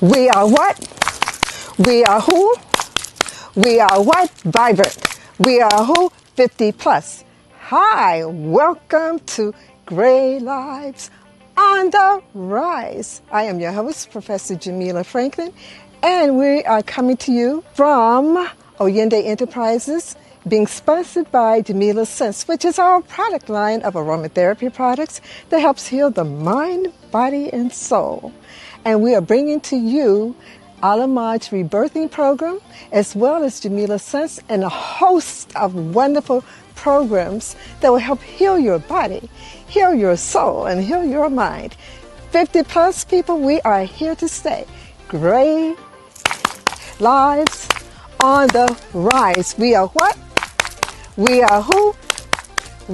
We are what? We are who? We are what? Vibrant. We are who? 50 plus. Hi, welcome to Gray Lives on the Rise. I am your host, Professor Jamila Franklin, and we are coming to you from Oyende Enterprises, being sponsored by Jamila Sense, which is our product line of aromatherapy products that helps heal the mind, body, and soul. And we are bringing to you Alamaj's Rebirthing Program, as well as Jamila Sense, and a host of wonderful programs that will help heal your body, heal your soul, and heal your mind. 50 plus people, we are here to stay. Gray Lives on the Rise. We are what? We are who?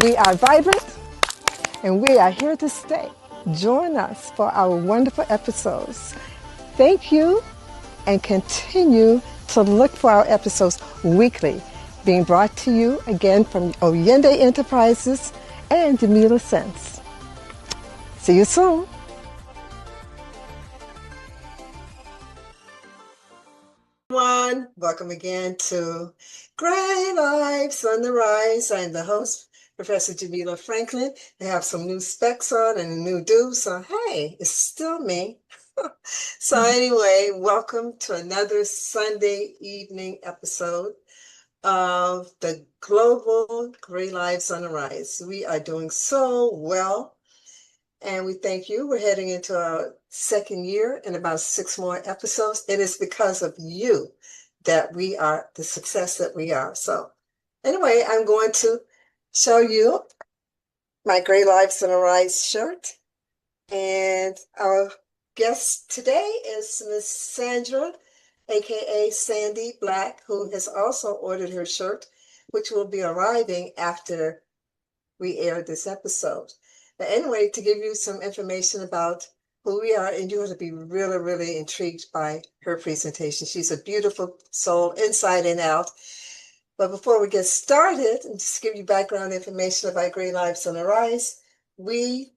We are vibrant, and we are here to stay. Join us for our wonderful episodes. Thank you, and continue to look for our episodes weekly, being brought to you again from Oyende Enterprises and Jamila Sense. See you soon. Everyone, welcome again to Gray Lives on the Rise. I'm the host, Professor Jamila Franklin. They have some new specs on and a new do, so hey, it's still me. So anyway, welcome to another Sunday evening episode of the Global Gray Lives on the Rise. We are doing so well, and we thank you. We're heading into our second year and about 6 more episodes. It is because of you that we are the success that we are. So anyway, I'm going to show you my Gray Lives on the Rise shirt. And our guest today is Miss Sandra, aka Sandi Black, who has also ordered her shirt, which will be arriving after we air this episode. But anyway, to give you some information about who we are, and you're going to be really, really intrigued by her presentation. She's a beautiful soul inside and out. But before we get started, and just give you background information about Gray Lives on the Rise, we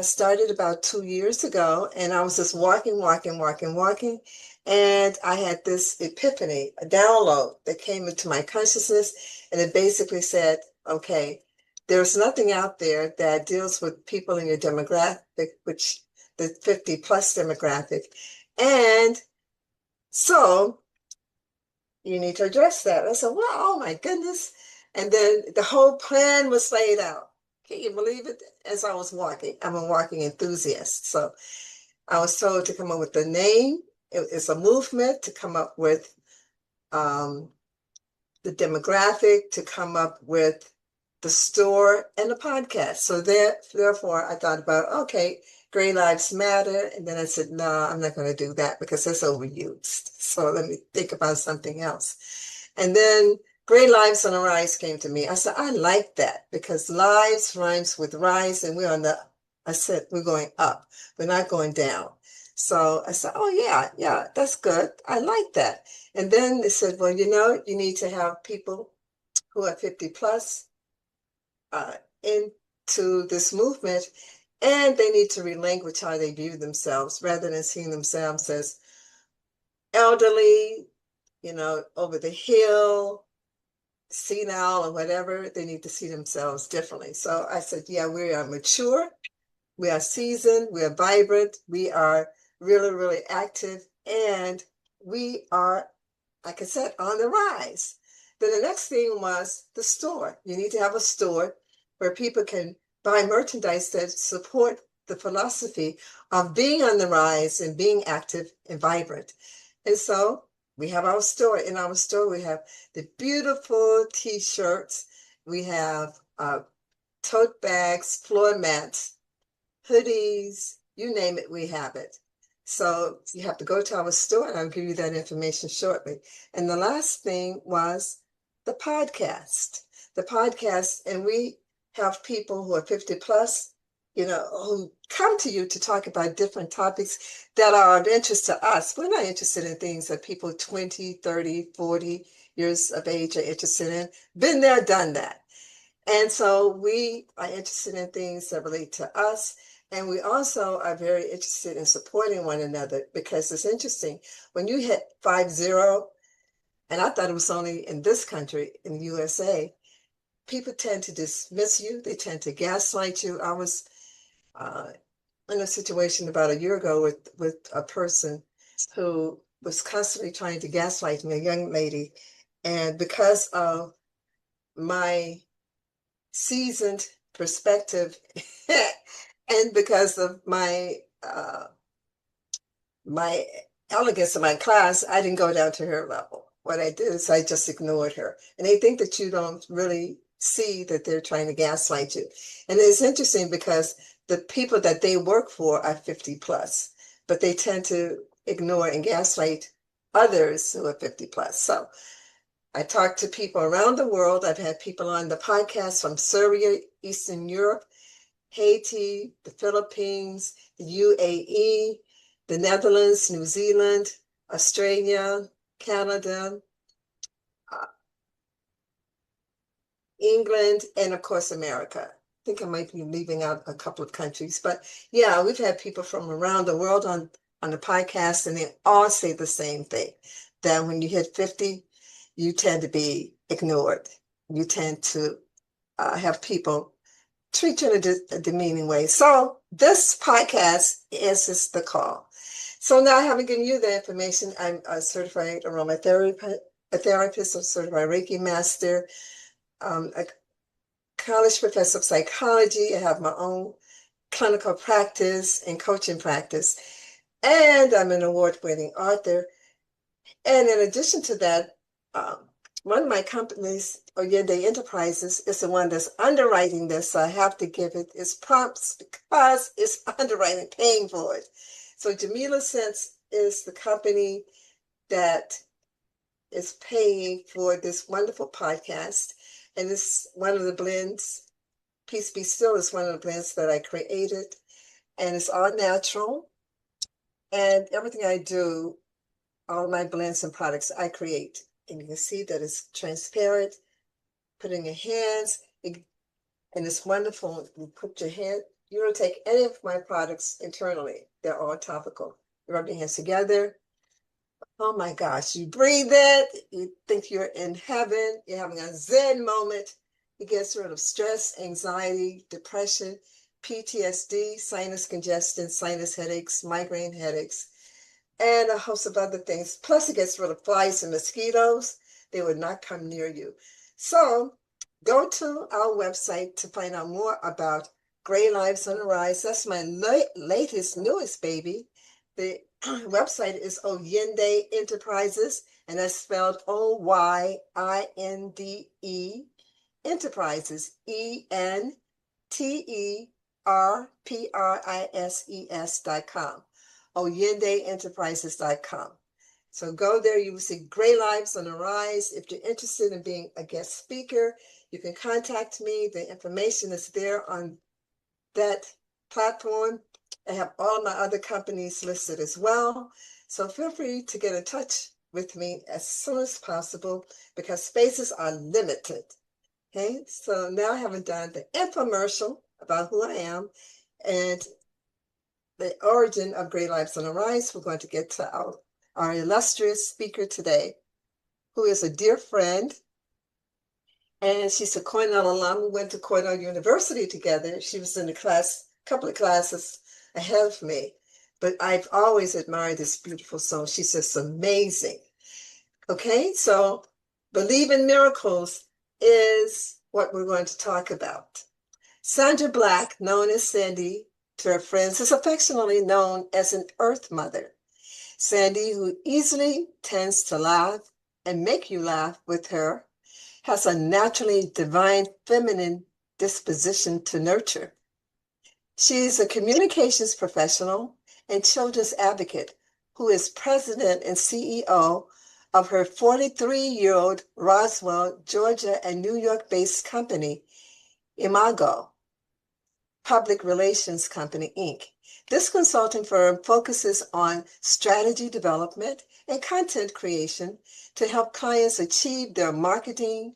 started about 2 years ago, and I was just walking, and I had this epiphany, a download that came into my consciousness, and it basically said, okay, there's nothing out there that deals with people in your demographic, which the 50 plus demographic, and so you need to address that. I said, well, oh my goodness. And then the whole plan was laid out. Can you believe it? As I was walking, I'm a walking enthusiast. So I was told to come up with a name. It's a movement to come up with the demographic, to come up with the store and the podcast. So therefore I thought about, okay, Gray Lives Matter. And then I said, no, I'm not going to do that because it's overused. So let me think about something else. And then Gray Lives on the Rise came to me. I said, I like that because lives rhymes with rise, and I said, we're going up. We're not going down. So I said, oh yeah, that's good. I like that. And then they said, well, you need to have people who are 50 plus into this movement, and they need to relinquish how they view themselves rather than seeing themselves as elderly, over the hill, senile or whatever. They need to see themselves differently. So I said, yeah, we are mature, we are seasoned, we are vibrant, we are really, really active, and we are, like I said, on the rise. Then the next thing was the store. You need to have a store where people can buy merchandise that support the philosophy of being on the rise and being active and vibrant. And so we have our store. In our store, we have the beautiful t-shirts. We have tote bags, floor mats, hoodies, you name it, we have it. So you have to go to our store, and I'll give you that information shortly. And the last thing was the podcast. And we have people who are 50 plus, who come to you to talk about different topics that are of interest to us. We're not interested in things that people 20, 30, 40 years of age are interested in. Been there, done that. And so we are interested in things that relate to us. And we also are very interested in supporting one another because it's interesting. When you hit 5-0, and I thought it was only in this country, in the USA, people tend to dismiss you. They tend to gaslight you. I was in a situation about a year ago with a person who was constantly trying to gaslight me, a young lady. And because of my seasoned perspective and because of my elegance in my class, I didn't go down to her level. What I did is I just ignored her. And they think that you don't really see that they're trying to gaslight you. And it's interesting because the people that they work for are 50 plus, but they tend to ignore and gaslight others who are 50 plus. So I talk to people around the world. I've had people on the podcast from Serbia, Eastern Europe, Haiti, the Philippines, the UAE, the Netherlands, New Zealand, Australia, Canada, England, and of course, America. I think I might be leaving out a couple of countries, but yeah, we've had people from around the world on the podcast, and they all say the same thing, that when you hit 50, you tend to be ignored. You tend to have people treat you in a demeaning way. So this podcast answers the call. So now, having given you the information, I'm a certified aromatherapist, a certified Reiki master, a college professor of psychology. I have my own clinical practice and coaching practice, and I'm an award-winning author. And in addition to that, one of my companies, Oyende Enterprises, is the one that's underwriting this. So I have to give it its prompts because it's underwriting, paying for it. So Jamila Sense is the company that is paying for this wonderful podcast. And it's one of the blends. Peace Be Still is one of the blends that I created. And it's all natural. And everything I do, all my blends and products I create. And you can see that it's transparent. Put it in your hands, and it's wonderful. You put your hand, you don't take any of my products internally. They're all topical. You rub your hands together. Oh my gosh, you breathe it. You think you're in heaven. You're having a Zen moment. It gets rid of stress, anxiety, depression, PTSD, sinus congestion, sinus headaches, migraine headaches, and a host of other things. Plus, it gets rid of flies and mosquitoes. They would not come near you. So go to our website to find out more about Gray Lives on the Rise. That's my latest, newest baby. The website is Oyende Enterprises, and that's spelled Oyinde Enterprises, ENTERPRISES.com. OyendeEnterprises.com. So go there, you will see Gray Lives on the Rise. If you're interested in being a guest speaker, you can contact me. The information is there on that platform. I have all my other companies listed as well. So feel free to get in touch with me as soon as possible because spaces are limited. Okay, so now I haven't done the infomercial about who I am and the origin of Gray Lives on the Rise. We're going to get to our illustrious speaker today, who is a dear friend. And she's a Cornell alum. We went to Cornell University together. She was in a couple of classes ahead of me. But I've always admired this beautiful soul. She's just amazing. Okay, so believe in miracles is what we're going to talk about. Sandra Black, known as Sandi to her friends, is affectionately known as an Earth Mother. Sandi, who easily tends to laugh and make you laugh with her, has a naturally divine feminine disposition to nurture. She's a communications professional and children's advocate who is president and CEO of her 43-year-old Roswell, Georgia, and New York-based company, Imago, Public Relations Company, Inc. This consulting firm focuses on strategy development and content creation to help clients achieve their marketing,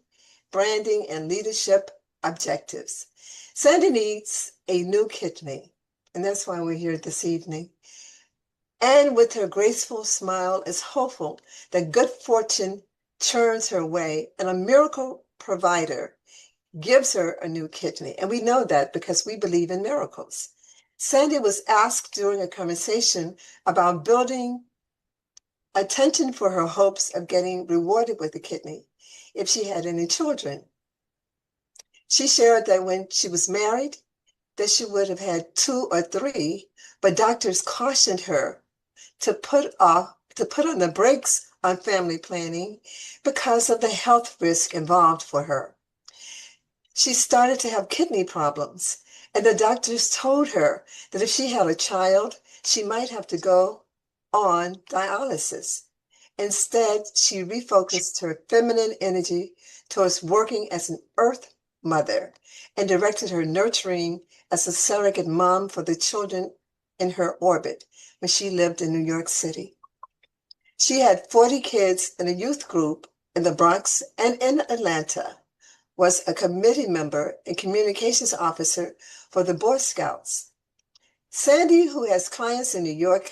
branding, and leadership objectives. Sandi needs a new kidney. And that's why we're here this evening. And with her graceful smile is hopeful that good fortune turns her way and a miracle provider gives her a new kidney. And we know that because we believe in miracles. Sandi was asked during a conversation about building attention for her hopes of getting rewarded with a kidney if she had any children. She shared that when she was married, that she would have had 2 or 3, but doctors cautioned her to put on the brakes on family planning because of the health risk involved for her. She started to have kidney problems, and the doctors told her that if she had a child, she might have to go on dialysis. Instead, she refocused her feminine energy towards working as an earth mother and directed her nurturing as a surrogate mom for the children in her orbit when she lived in New York City. She had 40 kids in a youth group in the Bronx and in Atlanta, was a committee member and communications officer for the Boy Scouts. Sandi, who has clients in New York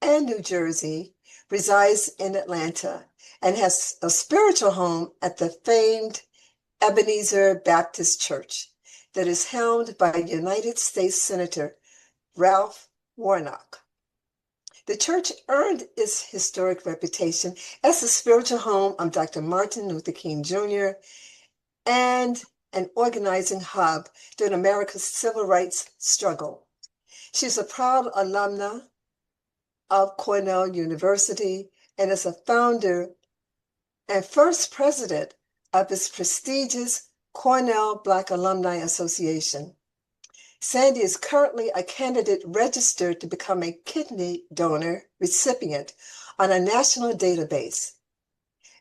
and New Jersey, resides in Atlanta and has a spiritual home at the famed Ebenezer Baptist Church that is helmed by United States Senator Ralph Warnock. The church earned its historic reputation as the spiritual home of Dr. Martin Luther King Jr. and an organizing hub during America's civil rights struggle. She's a proud alumna of Cornell University and is a founder and first president of its prestigious Cornell Black Alumni Association. Sandi is currently a candidate registered to become a kidney donor recipient on a national database.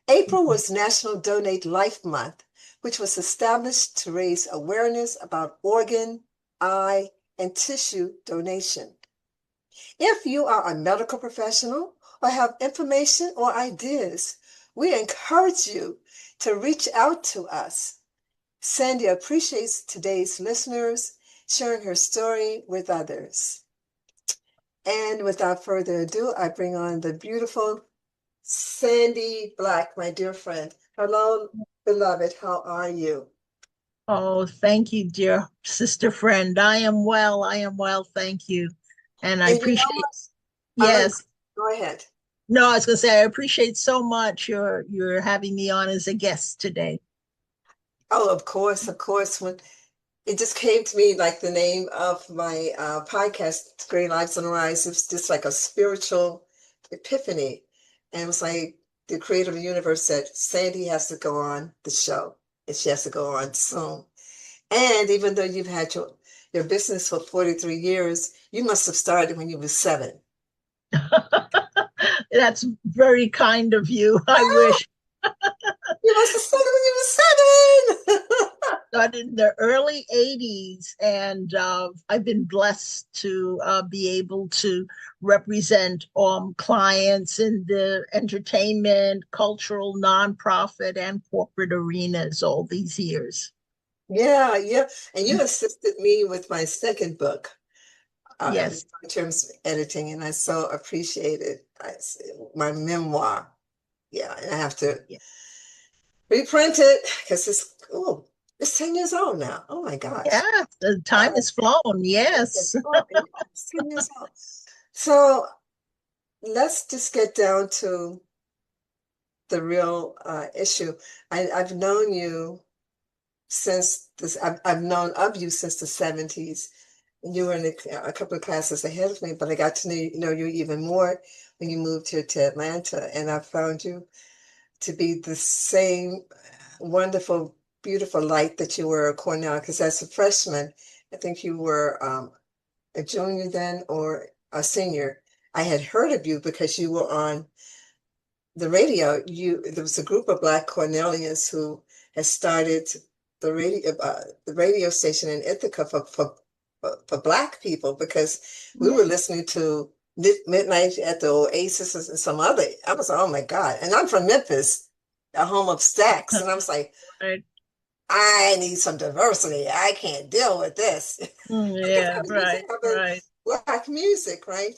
April was National Donate Life Month, which was established to raise awareness about organ, eye, and tissue donation. If you are a medical professional or have information or ideas, we encourage you to reach out to us. Sandi appreciates today's listeners, sharing her story with others. And without further ado, I bring on the beautiful Sandra Black, my dear friend. Hello, beloved. How are you? Oh, thank you, dear sister friend. I am well. I am well. Thank you. And I And you know appreciate, what? yes. Go ahead. No, I was gonna say I appreciate so much you're having me on as a guest today. Oh, of course, of course. When it just came to me like the name of my podcast, Great Lives on the Rise. It was just like a spiritual epiphany. And it was like the creator of the universe said, Sandi has to go on the show and she has to go on soon. And even though you've had your business for 43 years, you must have started when you were 7. That's very kind of you. I wish. You must have started when you were 7. Started in the early 80s, and I've been blessed to be able to represent clients in the entertainment, cultural, nonprofit, and corporate arenas all these years. Yeah, yeah. And you assisted me with my second book, Yes. in terms of editing, and I so appreciate it. My memoir. Yeah, and I have to Yeah. reprint it because it's 10 years old now. Oh my gosh. Yeah, the time Uh, has flown. Yes. it's 10 years old. So let's just get down to the real issue. I've known you since I've known of you since the 70s. You were in a couple of classes ahead of me, but I got to know you even more when you moved here to Atlanta, and I found you to be the same wonderful, beautiful light that you were at Cornell. Because as a freshman, I think you were a junior then or a senior. I had heard of you because you were on the radio. There was a group of Black Cornellians who had started the radio station in Ithaca for Black people because we were listening to Midnight at the Oasis and some other. I was like, oh my God. And I'm from Memphis, the home of Stax. And I was like, Right. I need some diversity. I can't deal with this. Because Yeah, I used to right, have a right. black music, right?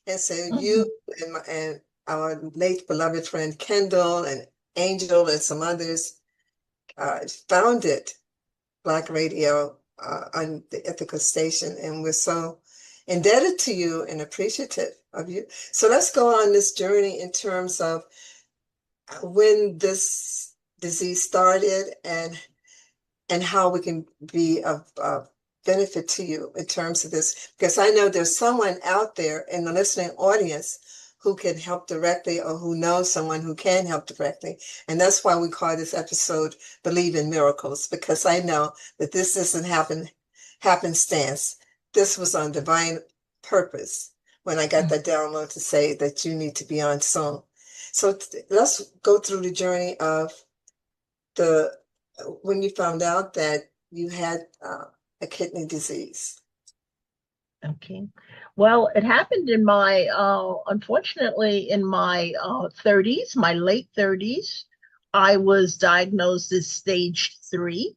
And so you Mhm. and our late beloved friend Kendall and Angel and some others founded Black Radio on the Ithaca station, and we're so indebted to you and appreciative of you. So let's go on this journey in terms of when this disease started and how we can be of benefit to you in terms of this. Because I know there's someone out there in the listening audience who can help directly or who knows someone who can help directly. And that's why we call this episode Believe in Miracles, because I know that this doesn't happen happenstance. This was on divine purpose when I got that download to say that you need to be on Zoom. So let's go through the journey of the when you found out that you had a kidney disease. Okay. Well, it happened in my, unfortunately, in my 30s, my late 30s. I was diagnosed as stage 3.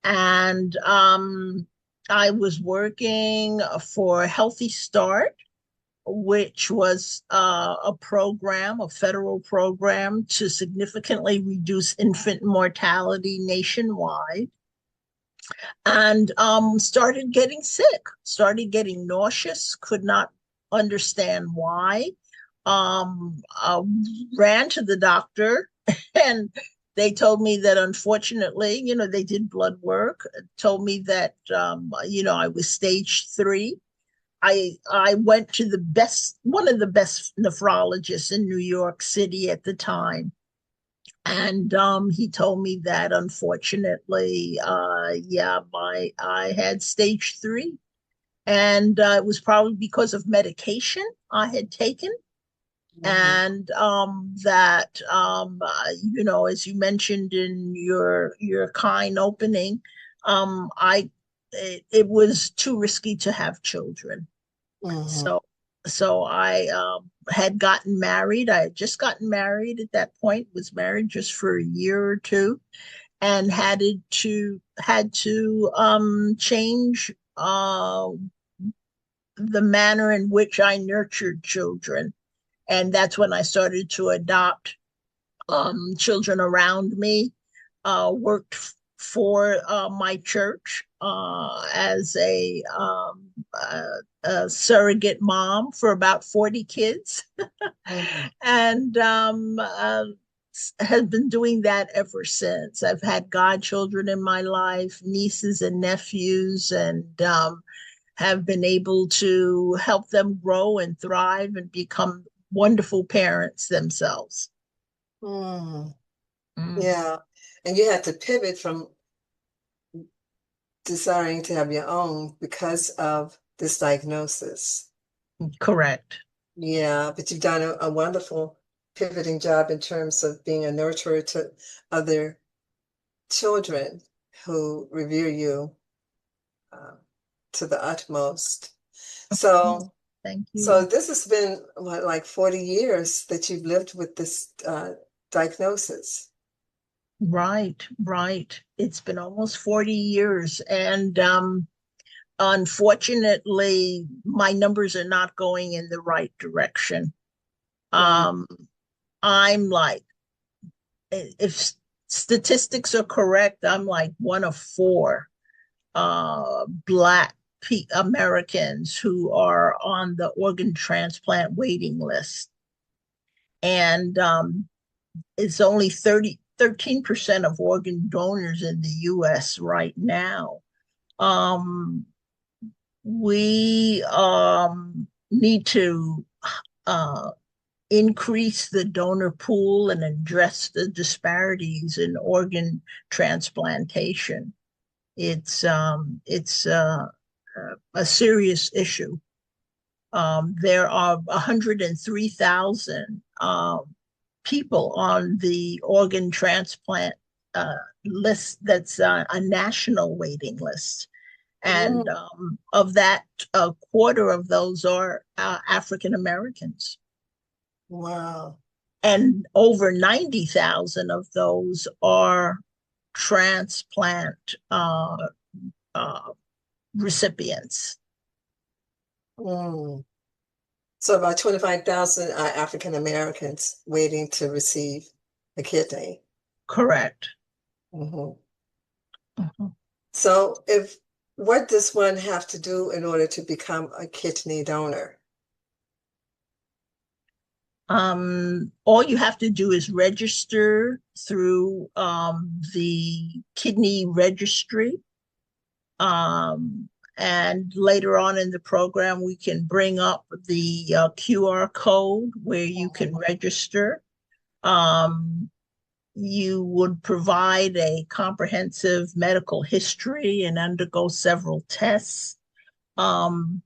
And I was working for Healthy Start, which was a program, a federal program to significantly reduce infant mortality nationwide. And started getting sick, started getting nauseous, could not understand why. Ran to the doctor and they told me that unfortunately, they did blood work, told me that, I was stage 3. I went to one of the best nephrologists in New York City at the time. And he told me that unfortunately, yeah, I had stage 3, and it was probably because of medication I had taken, Mhm. and that as you mentioned in your kind opening, I it was too risky to have children. Mhm. So so I had gotten married. I had just gotten married at that point, was married just for a year or two, and had to change the manner in which I nurtured children. And that's when I started to adopt children around me, worked for my church as a surrogate mom for about 40 kids, Mhm. and has been doing that ever since. I've had godchildren in my life, nieces and nephews, and have been able to help them grow and thrive and become wonderful parents themselves. Mhm. Mm, Yeah. And you had to pivot from desiring to have your own because of this diagnosis. correct. Yeah, but you've done a wonderful pivoting job in terms of being a nurturer to other children who revere you uh, to the utmost. So, Thank so you. this has been what, like 40 years that you've lived with this diagnosis. Right, right. It's been almost 40 years. And unfortunately, my numbers are not going in the right direction. Mm, Um, I'm like, if statistics are correct, I'm like one of 4 Black Americans who are on the organ transplant waiting list. And it's only 13% of organ donors in the US right now. Um, we need to uh, increase the donor pool and address the disparities in organ transplantation. It's a serious issue. There are 103,000 people on the organ transplant list. That's a national waiting list. And mm, of that, a quarter of those are African Americans. wow. And over 90,000 of those are transplant uh, recipients. Mm. So about 25,000 are African Americans waiting to receive a kidney. Correct. Mhm. Mhm. So what does one have to do in order to become a kidney donor? All you have to do is register through the kidney registry. Um, and later on in the program, we can bring up the QR code where you can register. Um, you would provide a comprehensive medical history and undergo several tests. Um,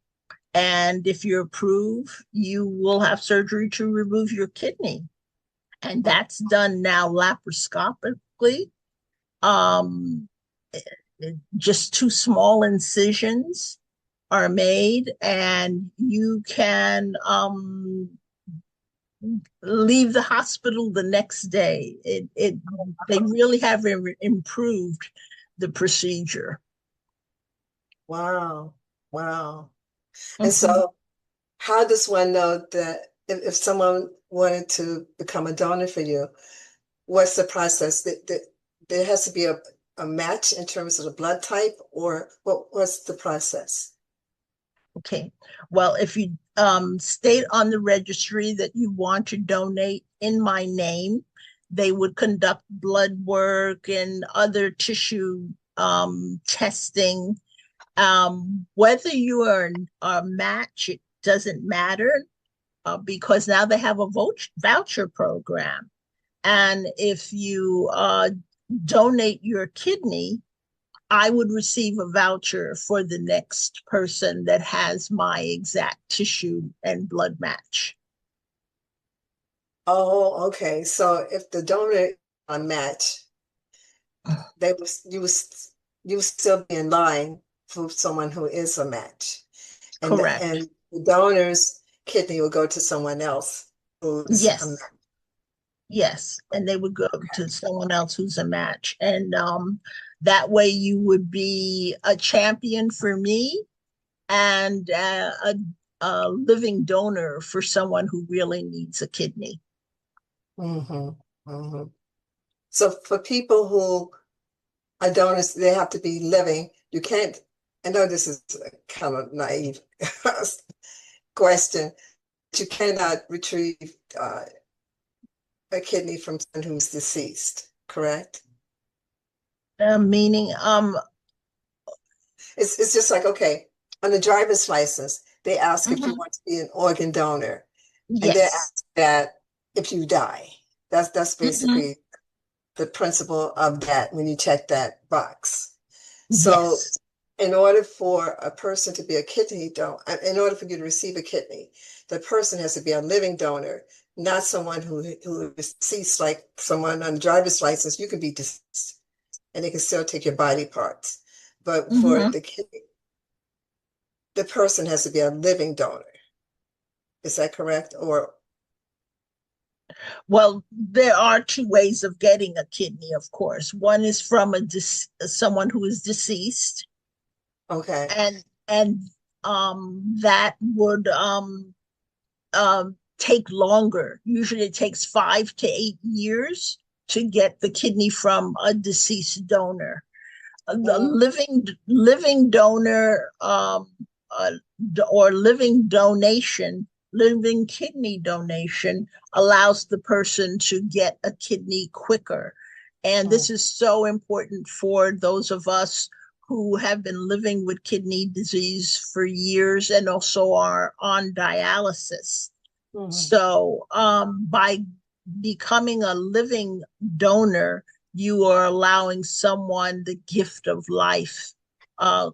and if you're approved, you will have surgery to remove your kidney. And that's done now laparoscopically. Um, just two small incisions are made, and you can leave the hospital the next day. They really have improved the procedure. Wow. Wow. And Mhm. so how does one know that if someone wanted to become a donor for you, what's the process? There has to be a match in terms of the blood type, or what's the process? Okay. Well, if you state on the registry that you want to donate in my name, they would conduct blood work and other tissue testing. Whether you are a match, it doesn't matter because now they have a voucher program. And if you donate your kidney, I would receive a voucher for the next person that has my exact tissue and blood match. Oh, okay. So if the donor a match, they was you would still be in line for someone who is a match, and Correct. the donor's kidney will go to someone else who's a match. Yes. Yes. And they would go to Okay. someone else who's a match. And that way you would be a champion for me and a living donor for someone who really needs a kidney. Hmm. Hmm. So for people who are donors, they have to be living. You can't, I know this is a kind of naive question, but you cannot retrieve a kidney from someone who's deceased, correct? Meaning, It's just like, okay, on the driver's license, they ask if you mhm. want to be an organ donor, and they Yes. ask that if you die. That's Mhm. basically the principle of that when you check that box. So Yes. in order for a person to be a kidney donor, in order for you to receive a kidney, the person has to be a living donor, not someone who is deceased, like someone on a driver's license. You can be deceased and they can still take your body parts. But for Mhm. the kidney, the person has to be a living donor. Is that correct? Or Well, there are two ways of getting a kidney, of course. One is from someone who is deceased, okay. and that would take longer. Usually, it takes 5 to 8 years to get the kidney from a deceased donor. The Mm, living donor uh, or living donation, living kidney donation allows the person to get a kidney quicker. And mm, this is so important for those of us who have been living with kidney disease for years and also are on dialysis. mm. So, by becoming a living donor, you are allowing someone the gift of life uh,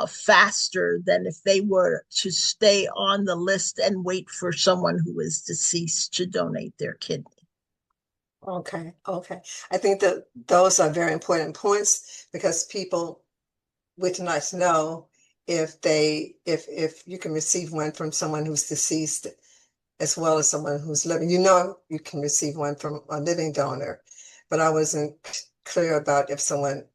faster than if they were to stay on the list and wait for someone who is deceased to donate their kidney. Okay, okay. I think that those are very important points because people would not know if you can receive one from someone who's deceased as well as someone who's living. You know you can receive one from a living donor, but I wasn't clear about if someone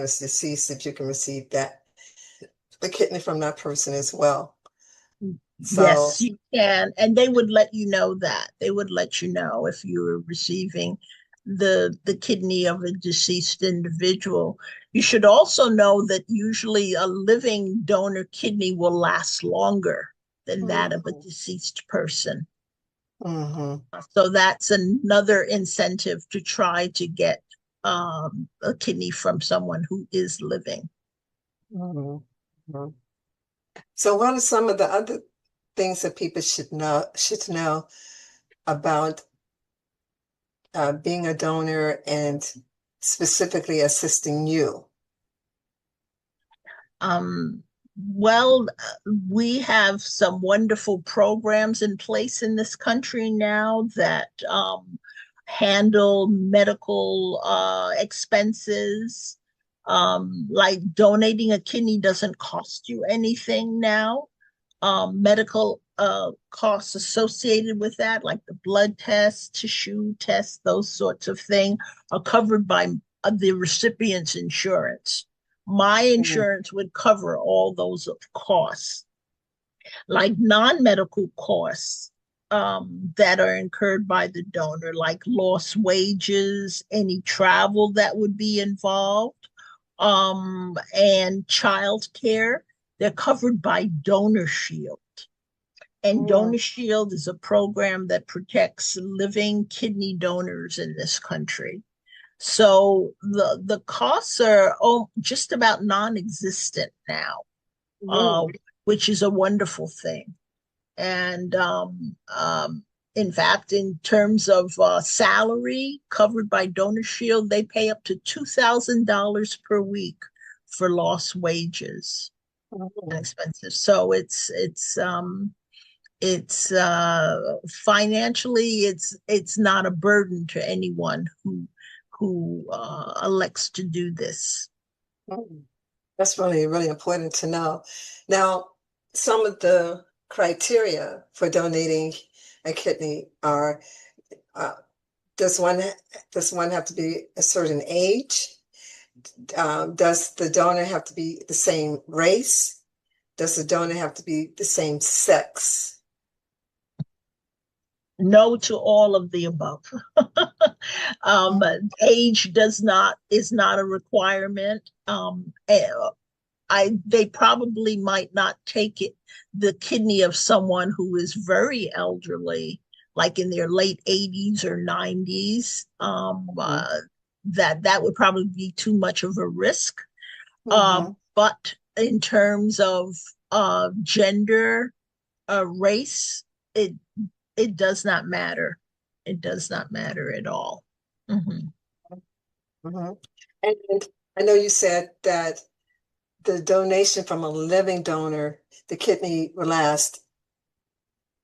is deceased, that you can receive the kidney from that person as well. So, Yes, you can. And they would let you know that. They would let you know if you were receiving the kidney of a deceased individual. You should also know that usually a living donor kidney will last longer than that of a mhm, deceased person. mhm, So that's another incentive to try to get a kidney from someone who is living. mhm, mhm. So what are some of the other things that people should know about being a donor and specifically assisting you? Um, well, we have some wonderful programs in place in this country now that handle medical expenses. Like donating a kidney doesn't cost you anything now. Medical costs associated with that, like the blood tests, tissue tests, those sorts of things, are covered by the recipient's insurance. My Mhm, insurance would cover all those costs, like non-medical costs that are incurred by the donor, like lost wages, any travel that would be involved, and child care. They're covered by Donor Shield. And mhm, Donor Shield is a program that protects living kidney donors in this country. So the costs are just about non-existent now, uh, mhm, which is a wonderful thing. And in fact, in terms of salary covered by Donor Shield, they pay up to $2,000 per week for lost wages and mhm. expenses. So it's financially it's not a burden to anyone who elects to do this. Mhm. That's really, really important to know. Now, some of the criteria for donating a kidney are, uh, does one does one have to be a certain age? Does the donor have to be the same race? Does the donor have to be the same sex? No to all of the above. um, Mhm, Age is not a requirement. They probably might not take the kidney of someone who is very elderly, like in their late 80s or 90s. mhm, That would probably be too much of a risk. mhm, But in terms of gender, race, it it does not matter. It does not matter at all. Mhm. mhm. And I know you said that the donation from a living donor, the kidney will last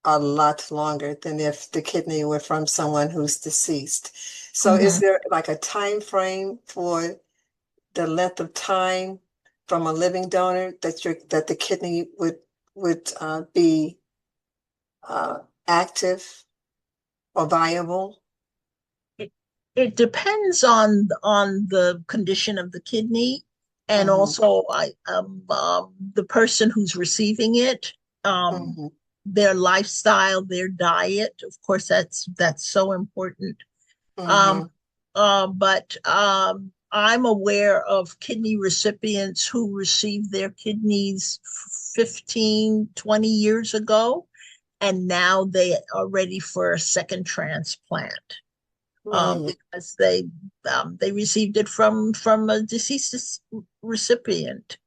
a lot longer than if the kidney were from someone who's deceased. So is Mhm. there like a time frame for the length of time from a living donor that the kidney would be uh, active or viable? It, it depends on the condition of the kidney, and Hmm. also the person who's receiving it, um, Hmm. their lifestyle, their diet. Of course, that's so important. Um, Hmm. but I'm aware of kidney recipients who received their kidneys 15, 20 years ago, and now they are ready for a second transplant Hmm. because they received it from a deceased recipient.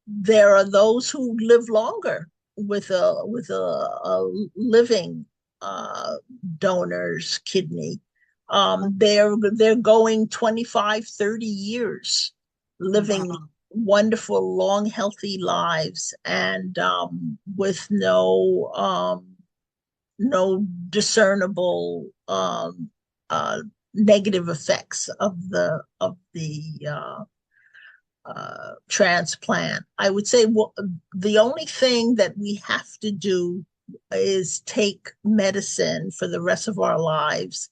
There are those who live longer with a living donor's kidney. They're going 25, 30 years living Wow. wonderful, long, healthy lives and with no discernible uh, negative effects of the transplant. I would say the only thing that we have to do is take medicine for the rest of our lives,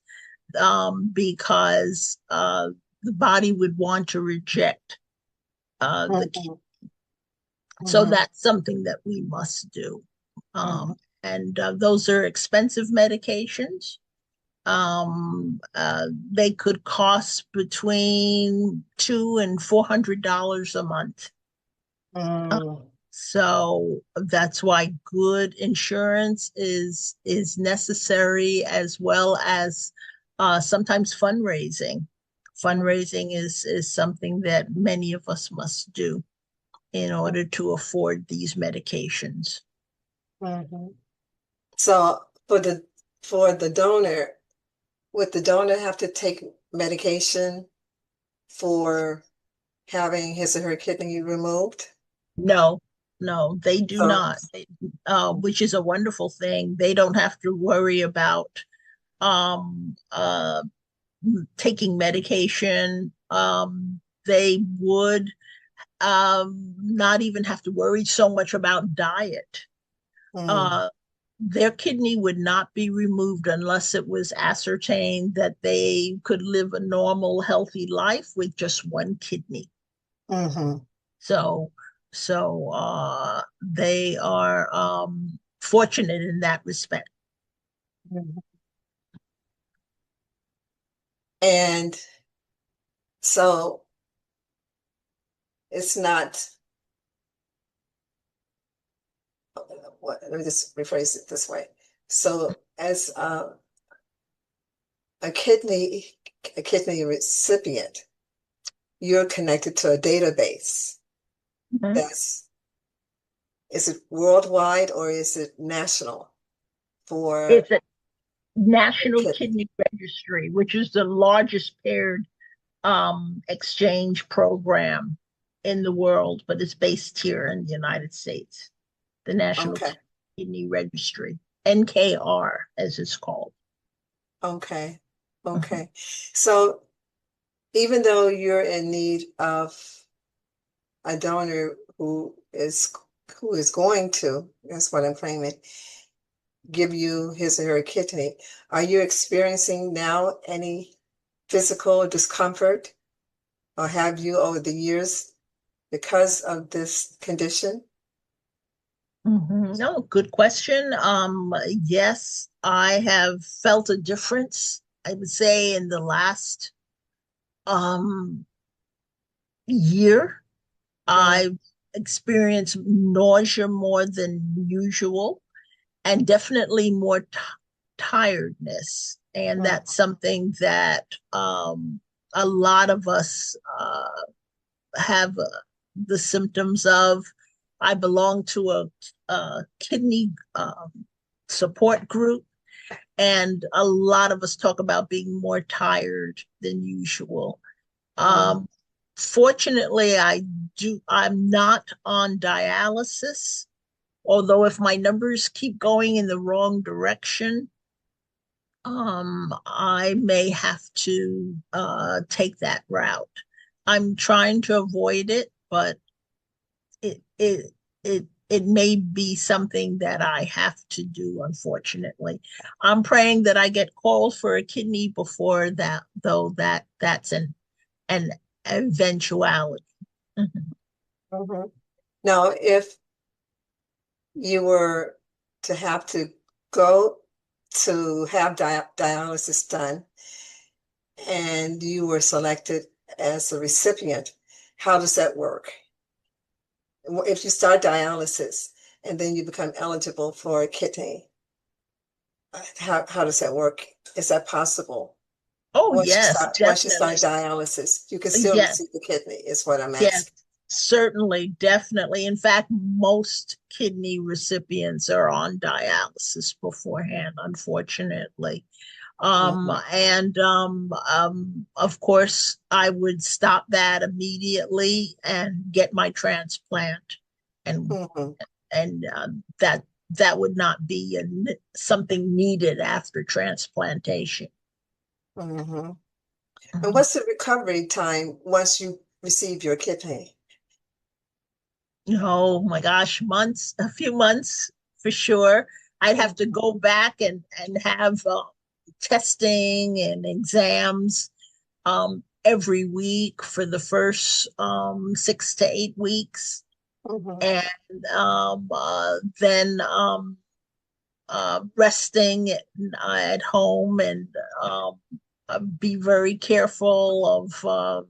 because the body would want to reject the kidney. Mhm. So Mhm. that's something that we must do. Mhm. And those are expensive medications. They could cost between $200 and $400 a month. Mm. So that's why good insurance is necessary, as well as sometimes fundraising. Fundraising is something that many of us must do in order to afford these medications. Mhm. So for the donor, would the donor have to take medication for having his or her kidney removed? No, no, they do So, not. Which is a wonderful thing. They don't have to worry about um, uh, taking medication. They would not even have to worry so much about diet. mm, Uh, their kidney would not be removed unless it was ascertained that they could live a normal, healthy life with just one kidney. mhm, So, they are fortunate in that respect. mhm. And so it's not, let me just rephrase it this way. So as a kidney, a kidney recipient, you're connected to a database Mhm. that's, is it worldwide or is it national for It's a National kidney? Kidney Registry, which is the largest paired exchange program in the world, but it's based here in the United States. The National Okay, Kidney Registry, NKR, as it's called. okay, Mhm. okay. So even though you're in need of a donor who is going to, that's what I'm claiming, give you his or her kidney, are you experiencing now any physical discomfort, or have you over the years because of this condition? No, good question. Yes, I have felt a difference, I would say, in the last um year. Mm, I've experienced nausea more than usual, and definitely more tiredness. And mm, that's something that a lot of us have the symptoms of. I belong to a kidney support group, and a lot of us talk about being more tired than usual. mm, Um, Fortunately, I'm not on dialysis, although if my numbers keep going in the wrong direction, I may have to take that route. I'm trying to avoid it, but it it it may be something that I have to do, unfortunately. I'm praying that I get called for a kidney before that, though that's an eventuality. Mhm. mhm. Now, if you were to have to go to have dialysis done and you were selected as a recipient, how does that work? If you start dialysis and then you become eligible for a kidney, how does that work? Is that possible? Oh yes, Once you start definitely. dialysis, you can still Yes, receive the kidney, is what I'm yes, asking. certainly, definitely. In fact, most kidney recipients are on dialysis beforehand, unfortunately. Mhm, Of course, I would stop that immediately and get my transplant, and mhm, that that would not be something needed after transplantation. mhm. And Mhm. what's the recovery time once you receive your kidney? Oh my gosh, months, a few months for sure. I'd have to go back and have testing and exams every week for the first 6 to 8 weeks, Mhm. and then resting at home, and um, be very careful of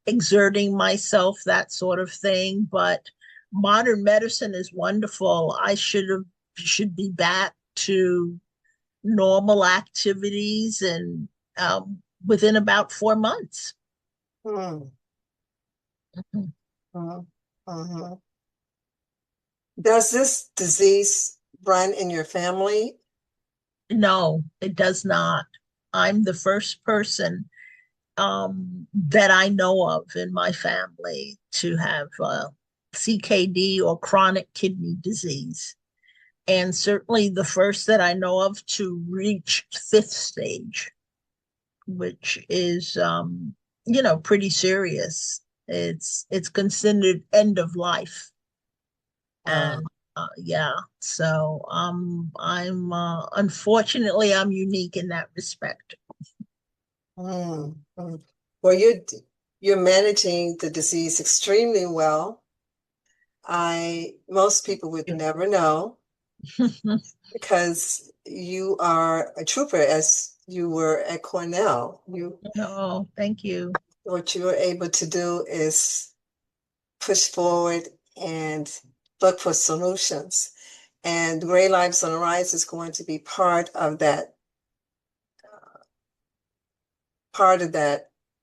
exerting myself, that sort of thing. But modern medicine is wonderful. Should be back to normal activities and within about 4 months. Mhm. Mhm. Mhm. Mhm. Does this disease run in your family? No, it does not. I'm the first person that I know of in my family to have CKD, or chronic kidney disease, and certainly the first that I know of to reach fifth stage, which is pretty serious. It's considered end of life, Uh, and yeah, so I'm unfortunately I'm unique in that respect. mm, mm. Well, you're managing the disease extremely well. Most people would never know because you are a trooper as you were at Cornell. Oh, thank you. What you are able to do is push forward and look for solutions. And Gray Lives on the Rise is going to be part of that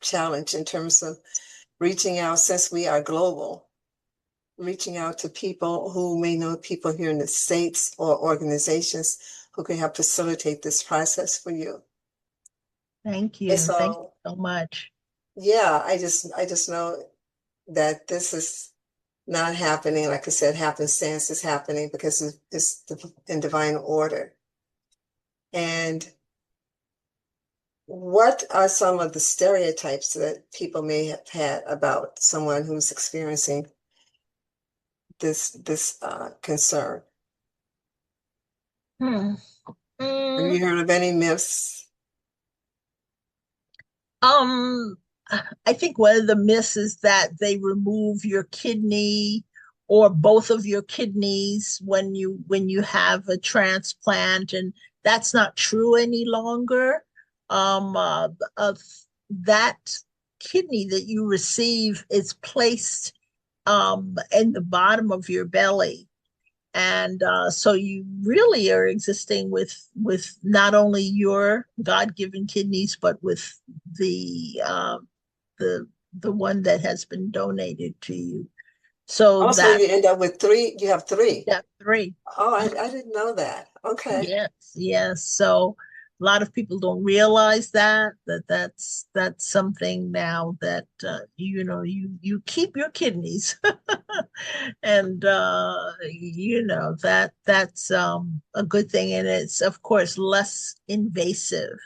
challenge in terms of reaching out, since we are global, reaching out to people who may know people here in the States or organizations who can help facilitate this process for you. Thank And you. Thank so, you so much. yeah, I just know that this is not happening. Like I said, happenstance is happening because it's in divine order. And what are some of the stereotypes that people may have had about someone who's experiencing this concern? Hmm. Have Mm, you heard of any myths? um, I think one of the myths is that they remove your kidney or both of your kidneys when you have a transplant, and that's not true any longer. Of that kidney that you receive is placed in the bottom of your belly, and so you really are existing with not only your God-given kidneys, but with the the the one that has been donated to you. So Also, that you end up with three. You have three. step three. Oh, I didn't know that. Okay. Yes, yes. So a lot of people don't realize that's something now that you keep your kidneys, and that's a good thing, and it's of course less invasive.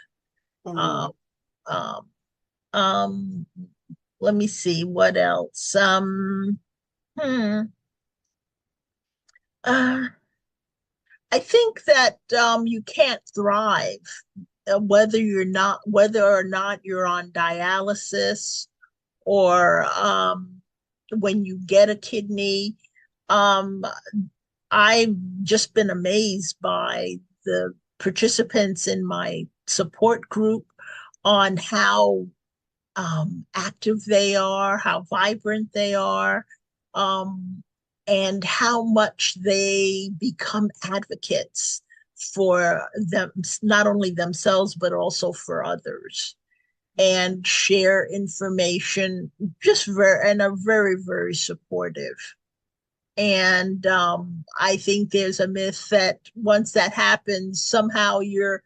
Mm. Um, um, um, Let me see what else. Hmm, uh, I think that you can't thrive whether or not you're on dialysis, or when you get a kidney. Um, I've just been amazed by the participants in my support group on how active they are, how vibrant they are, um, and how much they become advocates for them, not only themselves, but also for others, and share information, and are very, very supportive. And I think there's a myth that once that happens, somehow you're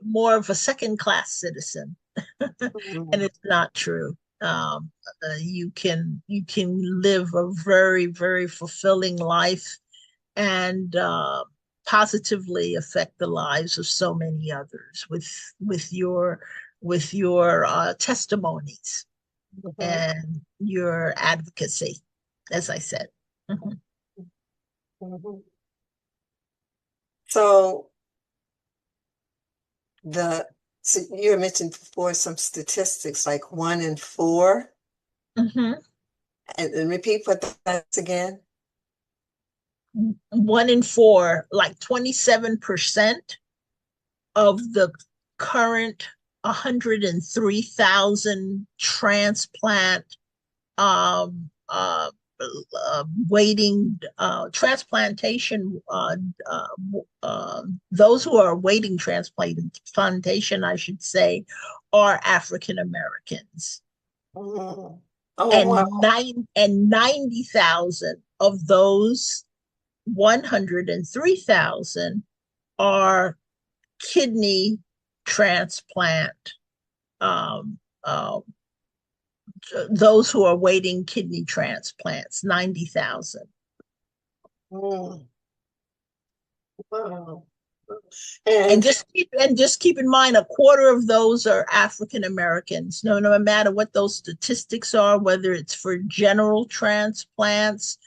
more of a second class citizen, and Mm. it's not true. You can live a very, very fulfilling life, and positively affect the lives of so many others with your testimonies Mhm. and your advocacy, as I said. Mhm. Mhm. So so you mentioned before some statistics like 1 in 4, Mm-hmm. and repeat what that's again. 1 in 4, like 27% of the current 103,000 transplant um, uh, waiting transplantation those who are awaiting transplantation, I should say, are African Americans. Mm. Oh, And wow. 90,000 of those 103,000 are kidney transplant, um, uh, those who are waiting kidney transplants, 90,000. Mm. Wow. And And just keep in mind, a quarter of those are African Americans. No matter what those statistics are, whether it's for general transplants,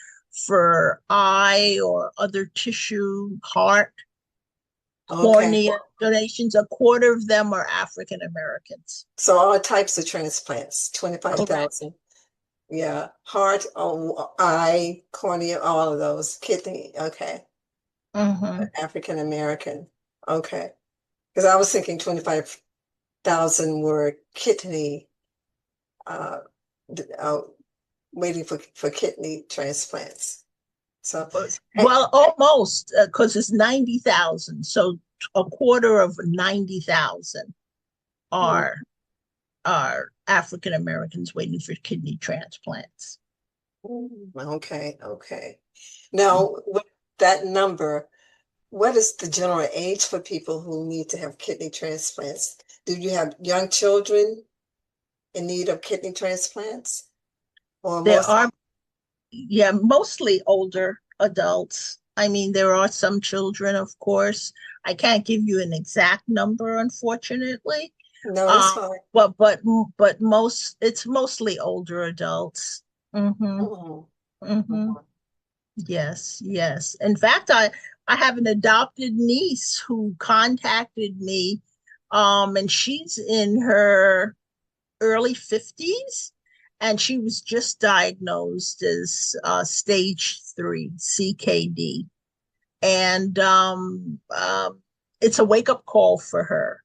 for eye or other tissue, heart, okay, cornea donations, a quarter of them are African Americans. so all types of transplants, Correct. 25,000. Yeah, heart, eye, cornea, all of those, kidney. Okay, Mm-hmm. African American. Okay, because I was thinking 25,000 were kidney, uh, uh, waiting for kidney transplants. So, eh, Well, almost, because it's 90,000. So a quarter of 90,000 mm, are African Americans waiting for kidney transplants. okay, okay. Now, with that number, what is the general age for people who need to have kidney transplants? Do you have young children in need of kidney transplants? Or There most? are, yeah, mostly older adults. I mean, there are some children, of course. I can't give you an exact number, unfortunately. No, that's Um, fine. but it's mostly older adults. Mm-hmm. Mhm, Mm-hmm. mhm. Yes, yes. In fact, I have an adopted niece who contacted me, and she's in her early 50s, and she was just diagnosed as stage 3 CKD. And it's a wake-up call for her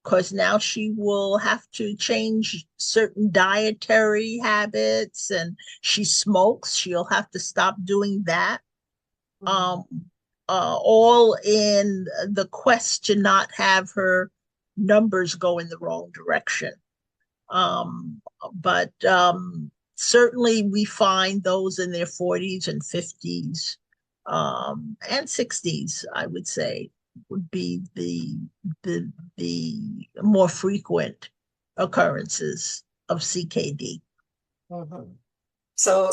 because now she will have to change certain dietary habits, and she smokes. She'll have to stop doing that, Mhm. um, all in the quest to not have her numbers go in the wrong direction. But certainly we find those in their 40s and 50s, and 60s, I would say, would be the more frequent occurrences of CKD. Mhm. So,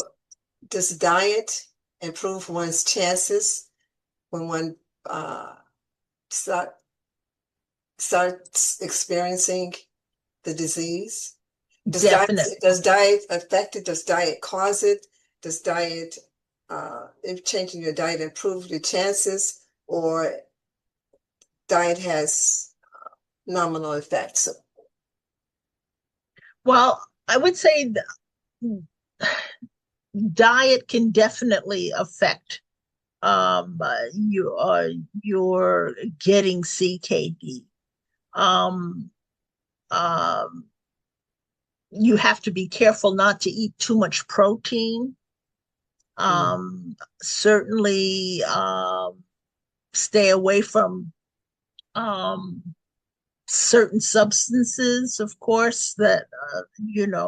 does diet improve one's chances when one uh, start, starts experiencing the disease? Definitely. Does diet affect it? Does diet cause it? Does diet, if changing your diet improve your chances, or diet has nominal effects? Well, I would say diet can definitely affect you're getting CKD. Um, um, you have to be careful not to eat too much protein. Mm. Certainly, stay away from um, certain substances, of course, that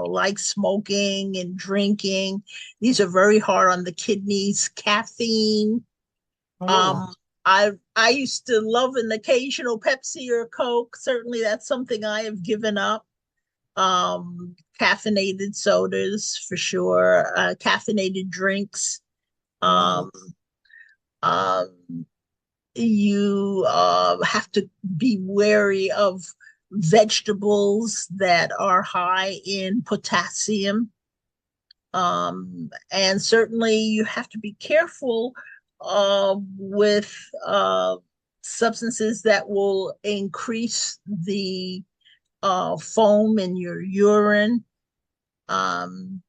like smoking and drinking. These are very hard on the kidneys. Caffeine. Mm. Um, I used to love an occasional Pepsi or Coke. Certainly, that's something I have given up. Caffeinated sodas for sure. Caffeinated drinks. Mm. Um, um, you have to be wary of vegetables that are high in potassium. And certainly you have to be careful with substances that will increase the foam in your urine, and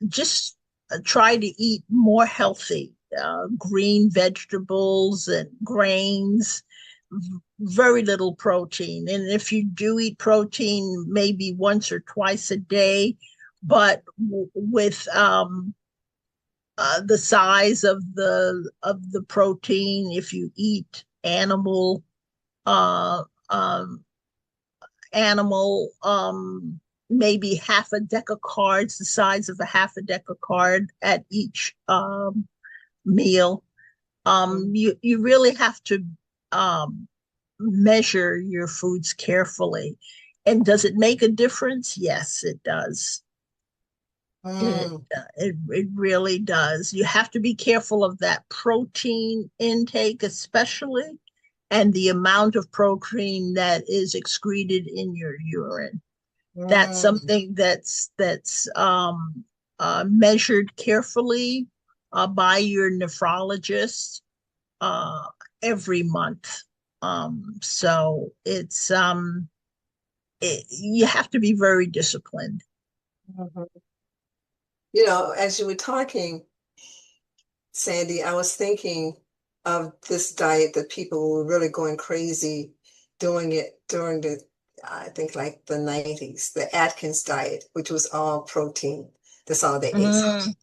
just try to eat more healthy, green vegetables and grains, very little protein. And if you do eat protein, maybe once or twice a day, but with the size of the protein, if you eat uh, um, animal, maybe half a deck of cards, the size of a half a deck of card at each meal. You really have to um, measure your foods carefully. And does it make a difference? Yes, it does. It, Mm. it really does. You have to be careful of that protein intake, especially, and the amount of protein that is excreted in your urine. That's Mm. something that's measured carefully by your nephrologist uh, every month. So you have to be very disciplined. Mhm. As you were talking, Sandi, I was thinking of this diet that people were really going crazy doing it during I think like the 90s, the Atkins diet, which was all protein. That's all they ate. Mm,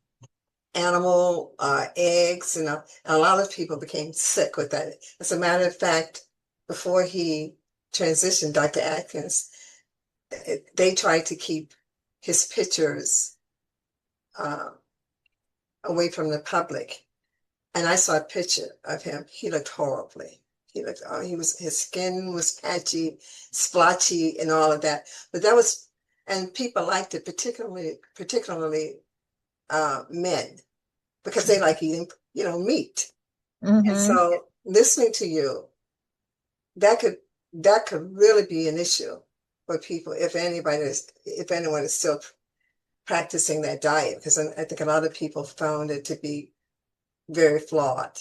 Animal eggs, and a lot of people became sick with that. As a matter of fact, before he transitioned, Dr. Atkins, they tried to keep his pictures uh, away from the public. And I saw a picture of him. He looked horribly. His skin was patchy, splotchy, and all of that. But and people liked it, particularly men, because they like eating, meat. And hmm so listening to you, that could that could really be an issue for people if anyone is still practicing that diet, because I think a lot of people found it to be very flawed.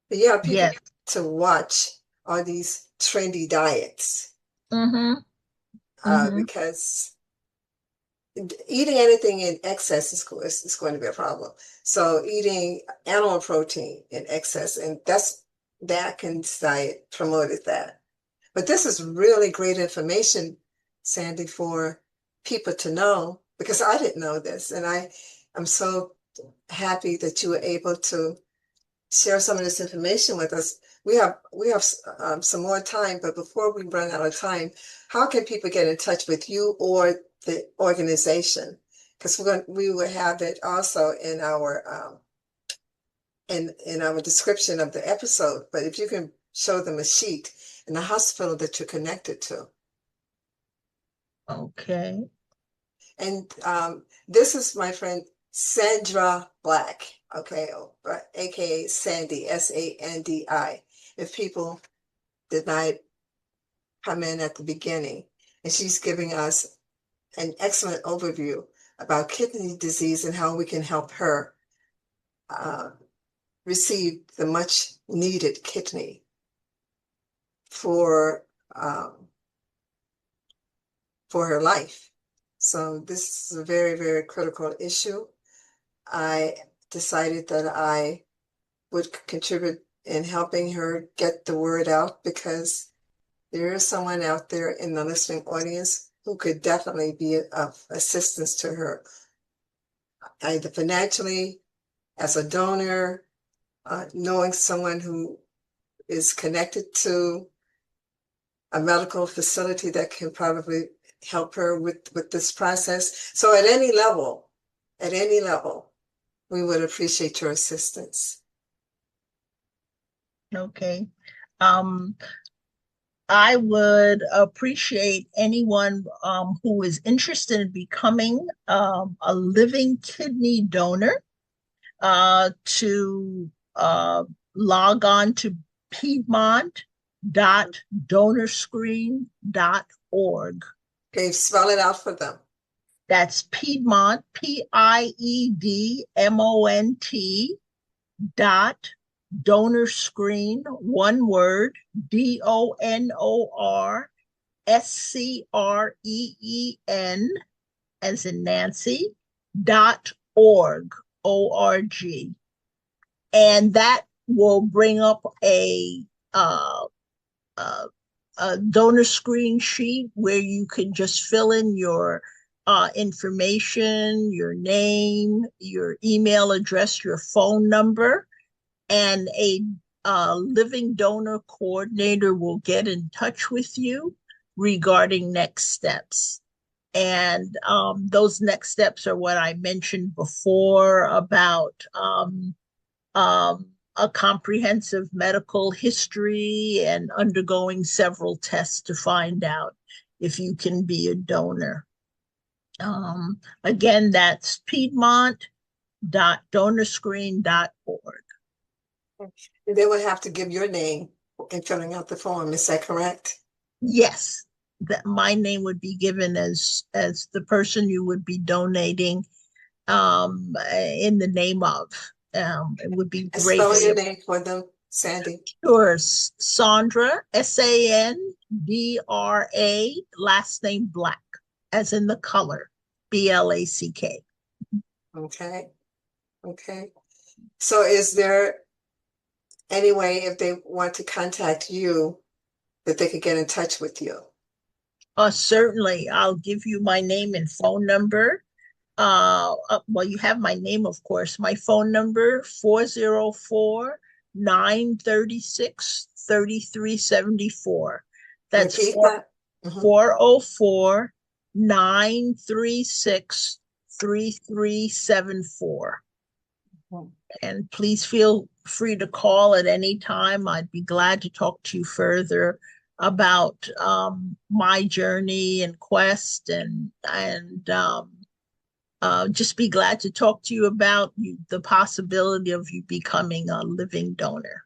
But yeah, people Yes. to watch all these trendy diets hmm hmm because eating anything in excess is going to be a problem. So eating animal protein in excess, and the Atkins diet promoted that. But this is really great information, Sandi, for people to know because I didn't know this, and I'm so happy that you were able to share some of this information with us. We have some more time, but before we run out of time, how can people get in touch with you or the organization? Because we will have it also in our in our description of the episode. But if you can show them a sheet in the hospital that you're connected to, Okay. and this is my friend Sandra Black, okay, aka Sandi, Sandi. If people did not come in at the beginning. And she's giving us an excellent overview about kidney disease and how we can help her uh, receive the much needed kidney for um, for her life. So this is a very, very critical issue. I decided that I would contribute in helping her get the word out because there is someone out there in the listening audience who could definitely be of assistance to her, either financially, as a donor, knowing someone who is connected to a medical facility that can probably help her with this process. So at any level, we would appreciate your assistance. Okay. Um, I would appreciate anyone who is interested in becoming a living kidney donor to log on to piedmont.donorscreen.org. Okay, spell it out for them. That's Piedmont, Piedmont dot donor screen, one word, DONORSCREEN, as in Nancy, .org, O-R-G. And that will bring up uh, a donor screen sheet where you can just fill in your information, your name, your email address, your phone number, and a living donor coordinator will get in touch with you regarding next steps. And those next steps are what I mentioned before about a comprehensive medical history and undergoing several tests to find out if you can be a donor. Again, that's piedmont.donorscreen.org. And they would have to give your name in filling out the form. Is that correct? Yes, that my name would be given as the person you would be donating in the name of. It would be And spell greatly your name for them, Sandi. sure. Sandra, Sandra, last name Black, as in the color, BLACK. Okay. Okay. So is there any way if they want to contact you that they could get in touch with you? Certainly, I'll give you my name and phone number. Well, you have my name, of course. My phone number, 404-936-3374. That's Repeat that. 404-936-3374. And please feel free to call at any time. I'd be glad to talk to you further about my journey and quest, and just be glad to talk to you about the possibility of you becoming a living donor.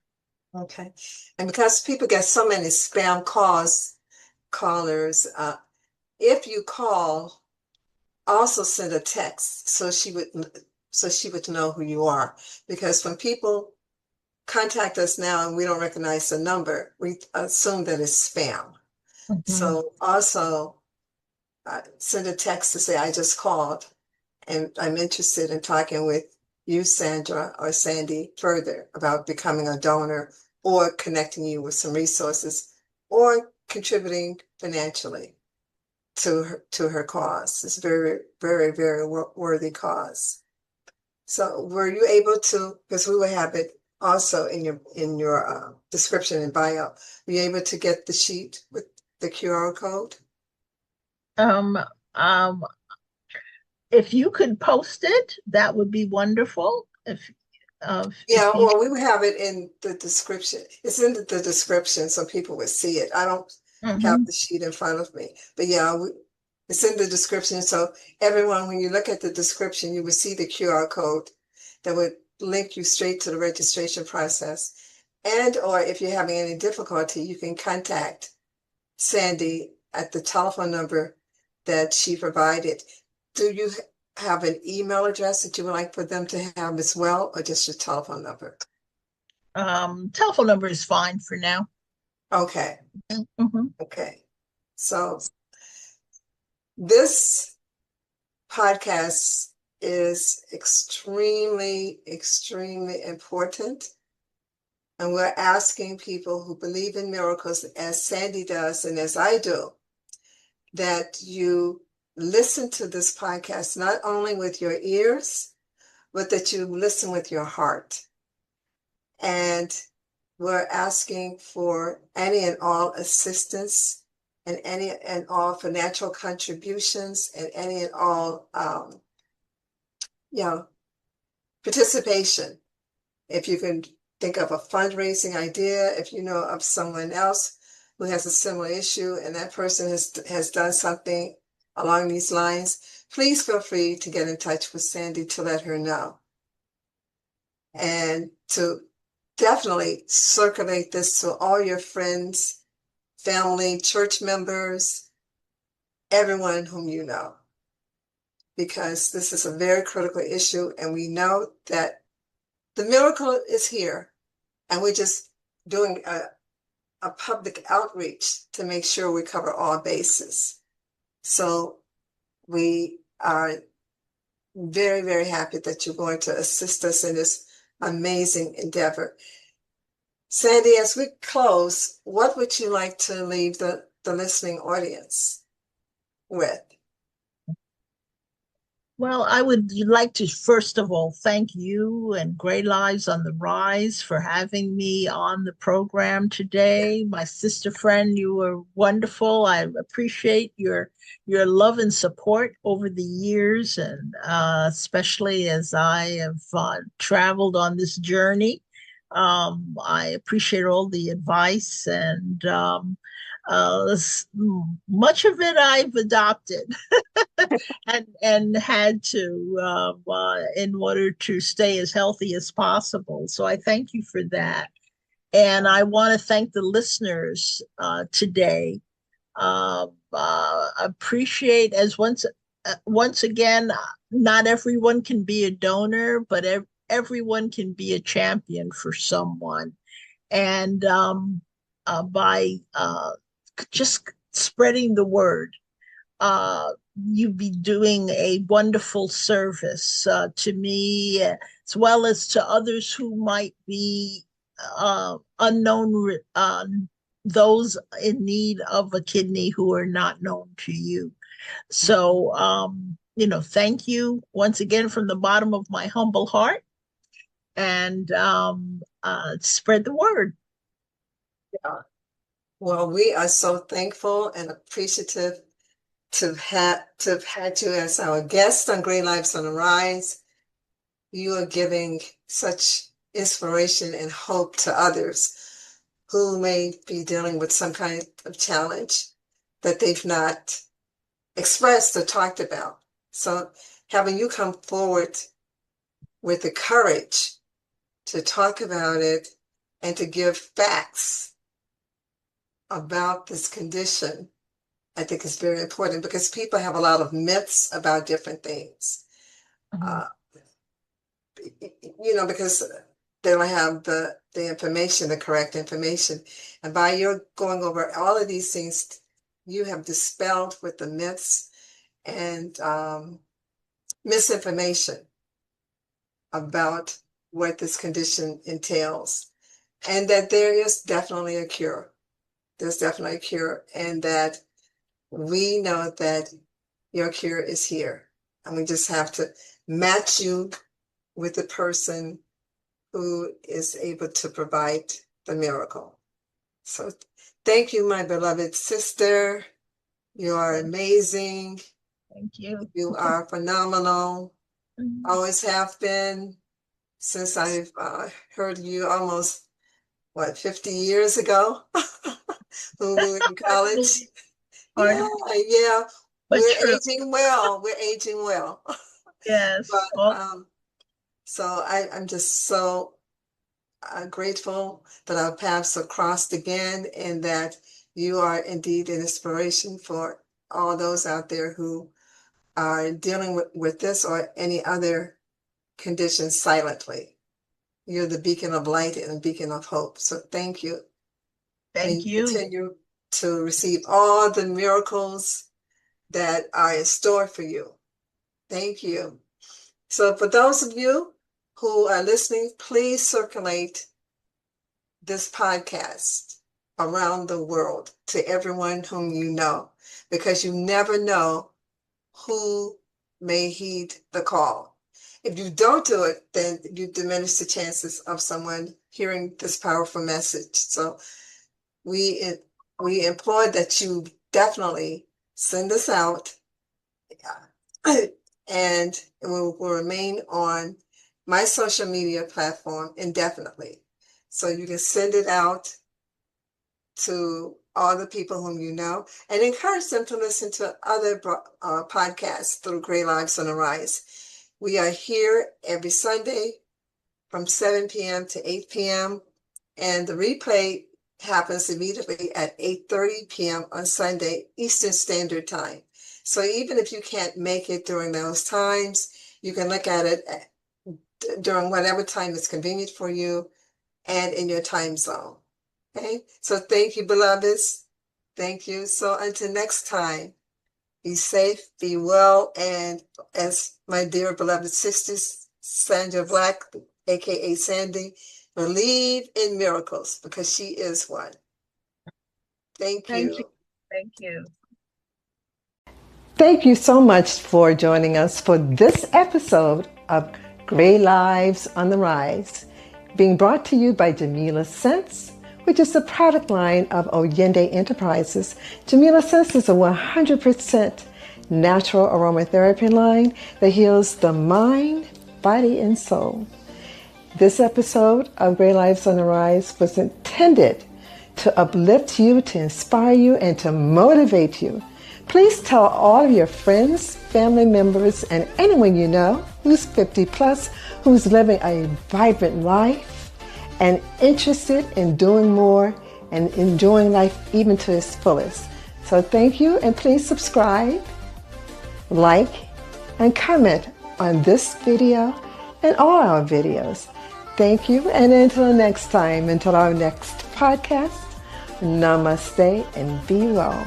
Okay. And because people get so many spam callers, if you call, also send a text so she would know who you are. Because when people contact us now and we don't recognize the number, we assume that it's spam. So also send a text to say, I just called and I'm interested in talking with you, Sandra or Sandi, further about becoming a donor or connecting you with some resources or contributing financially to her cause. It's a very, very, very worthy cause. So were you able to, because we will have it also in your description and bio, were you able to get the sheet with the QR code? Um, um, if you could post it, that would be wonderful. If Yeah, you or we would have it in the description. It's in the description so people would see it. I don't have Mhm. the sheet in front of me, but yeah, it's in the description. So everyone, when you look at the description, you will see the QR code that would link you straight to the registration process. And or if you're having any difficulty, you can contact Sandi at the telephone number that she provided. Do you have an email address that you would like for them to have as well, or just your telephone number? Telephone number is fine for now. Okay, Mhm. okay. So this podcast is extremely, extremely important. And we're asking people who believe in miracles, as Sandi does and as I do, that you listen to this podcast not only with your ears, but that you listen with your heart. And we're asking for any and all assistance and any and all financial contributions and any and all, participation. If you can think of a fundraising idea, if you know of someone else who has a similar issue and that person has done something along these lines, please feel free to get in touch with Sandi to let her know. And to definitely circulate this to all your friends, family, church members, everyone whom you know, because this is a very critical issue. And we know that the miracle is here. And we're just doing a public outreach to make sure we cover all bases. So we are very, very happy that you're going to assist us in this amazing endeavor. Sandi, as we close, what would you like to leave the listening audience with? Well, I would like to first of all thank you and Great Lives on the Rise for having me on the program today. My sister friend, you were wonderful. I appreciate your love and support over the years, and especially as I have traveled on this journey. I appreciate all the advice, and much of it I've adopted. And had to in order to stay as healthy as possible. So I thank you for that. And I want to thank the listeners today. Appreciate as once again, not everyone can be a donor, but everyone can be a champion for someone. And by just spreading the word, you'd be doing a wonderful service to me, as well as to others who might be unknown, those in need of a kidney who are not known to you. So, thank you once again from the bottom of my humble heart, and spread the word. Yeah. Well, we are so thankful and appreciative to have had you as our guest on Great Lives on the Rise. You are giving such inspiration and hope to others who may be dealing with some kind of challenge that they've not expressed or talked about. So having you come forward with the courage to talk about it and to give facts about this condition, I think is very important, because people have a lot of myths about different things. Mhm. Because they don't have the information, the correct information. And by your going over all of these things, you have dispelled with the myths and misinformation about what this condition entails, and that there is definitely a cure. There's definitely a cure, and that we know that your cure is here. And we just have to match you with the person who is able to provide the miracle. So thank you, my beloved sister. You are amazing. Thank you. You are phenomenal. Always have been since I've heard you almost, 50 years ago when we were in Hard to college. believe. Hard Yeah, to believe, yeah. but We're true. aging well. We're aging well. Yes. But so I'm just so grateful that our paths are crossed again, and that you are indeed an inspiration for all those out there who are dealing with this or any other condition silently. You're the beacon of light and a beacon of hope. So thank you. And Thank you you. continue to receive all the miracles that are in store for you. Thank you. So for those of you who are listening, please circulate this podcast around the world to everyone whom you know, because you never know who may heed the call. If you don't do it, then you diminish the chances of someone hearing this powerful message. So we implore that you definitely send this out, and it will remain on my social media platform indefinitely. So you can send it out to all the people whom you know, and encourage them to listen to other podcasts through Great Lives on the Rise. We are here every Sunday from 7 p.m. to 8 p.m. and the replay happens immediately at 8:30 p.m. on Sunday Eastern Standard Time. So even if you can't make it during those times, you can look at it during whatever time is convenient for you and in your time zone. Okay, so thank you, beloveds. Thank you. So until next time, be safe, be well, and as my dear beloved sisters, Sandra Black, aka Sandi, believe in miracles because she is one. Thank you. Thank you. Thank you so much for joining us for this episode of Great Lives on the Rise, being brought to you by Jamila Sense, which is the product line of Oyende Enterprises. Jamila Sense is a 100% natural aromatherapy line that heals the mind, body, and soul. This episode of Great Lives on the Rise was intended to uplift you, to inspire you, and to motivate you. Please tell all of your friends, family members, and anyone you know who's 50 plus, who's living a vibrant life and interested in doing more and enjoying life even to its fullest. So thank you, and please subscribe, like, and comment on this video and all our videos. Thank you, and until next time, until our next podcast, namaste and be well.